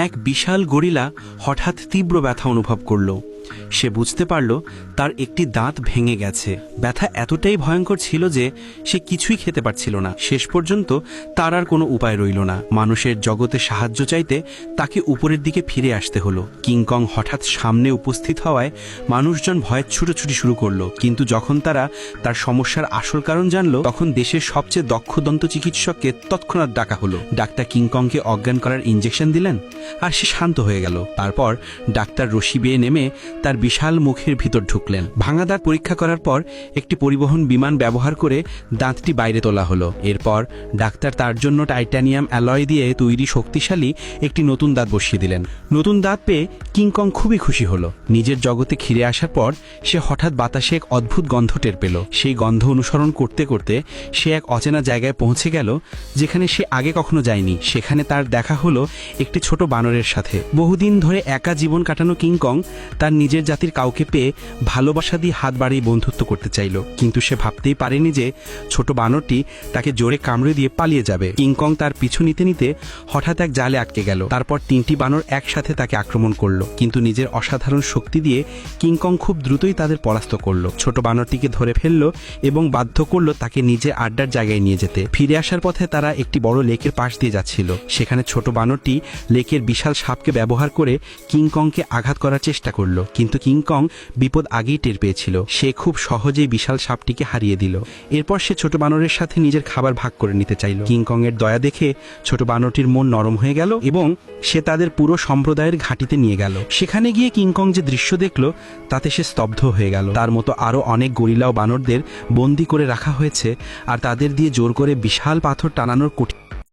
এক বিশাল গরিলা হঠাৎ তীব্র ব্যথা অনুভব করল। সে বুঝতে পারল তার একটি দাঁত ভেঙে গেছে। ব্যথা এতটাই ভয়ঙ্কর ছিল যে সে কিছুই খেতে পারছিল না। শেষ পর্যন্ত তার আর কোনো উপায় রইল না। মানুষের জগতে সাহায্য চাইতে তাকে উপরের দিকে ফিরে আসতে হলো। কিংকং হঠাৎ সামনে উপস্থিত হওয়ায় মানুষজন ভয়ে ছুটোছুটি শুরু করলো। কিন্তু যখন তারা তার সমস্যার আসল কারণ জানলো, তখন দেশের সবচেয়ে দক্ষ দন্ত চিকিৎসককে তৎক্ষণাৎ ডাকা হলো। ডাক্তার কিংকংকে অজ্ঞান করার ইঞ্জেকশন দিলেন আর সে শান্ত হয়ে গেল। তারপর ডাক্তার রশি বেয়ে নেমে তার বিশাল মুখের ভিতর ঢুকলেন। ভাঙা দাঁত পরীক্ষা করার পর একটি পরিবহন বিমান ব্যবহার করে দাঁতটি বাইরে তোলা হলো। এরপর ডাক্তার তার জন্য টাইটানিয়াম অ্যালয় দিয়ে তৈরি শক্তিশালী একটি নতুন দাঁত বসিয়ে দিলেন। নতুন দাঁত পেয়ে কিংকং খুবই খুশি হলো। নিজের জগতে ফিরে আসার পর সে হঠাৎ বাতাসে এক অদ্ভুত গন্ধ টের পেল। সেই গন্ধ অনুসরণ করতে করতে সে এক অচেনা জায়গায় পৌঁছে গেল, যেখানে সে আগে কখনো যায়নি। সেখানে তার দেখা হলো একটি ছোট বানরের সাথে। বহুদিন ধরে একা জীবন কাটানো কিংকং তার নিজের জাতির কাউকে পেয়ে ভালোবাসা দিয়ে হাত বাড়িয়ে বন্ধুত্ব করতে চাইল। কিন্তু সে ভাবতেই পারেনি যে ছোট বানরটি তাকে জোরে কামড়ে দিয়ে পালিয়ে যাবে। কিংকং তার পিছু নিতে নিতে হঠাৎ এক জালে আটকে গেল। তারপর তিনটি বানর একসাথে তাকে আক্রমণ করলো। কিন্তু নিজের অসাধারণ শক্তি দিয়ে কিংকং খুব দ্রুতই তাদের পরাস্ত করলো। ছোট বানরটিকে ধরে ফেললো এবং বাধ্য করলো তাকে নিজে আড্ডার জায়গায় নিয়ে যেতে। ফিরে আসার পথে তারা একটি বড় লেকের পাশ দিয়ে যাচ্ছিল। সেখানে ছোট বানরটি লেকের বিশাল সাপকে ব্যবহার করে কিংকংকে আঘাত করার চেষ্টা করলো। কিন্তু কিংকং বিপদ আগেই টের পেয়েছিল। সে খুব সহজেই বিশাল সাপটিকে হারিয়ে দিল। এরপর সে ছোট বানরের সাথে নিজের খাবার ভাগ করে নিতে চাইল। কিংকং এর দয়া দেখে ছোট বানরটির মন নরম হয়ে গেল এবং সে তাদের পুরো সম্প্রদায়ের ঘাঁটিতে নিয়ে গেল। সেখানে গিয়ে কিংকং যে দৃশ্য দেখল তাতে সে স্তব্ধ হয়ে গেল। তার মতো আরো অনেক গরিলা ও বানরদের বন্দি করে রাখা হয়েছে আর তাদের দিয়ে জোর করে বিশাল পাথর টানানোর কঠিন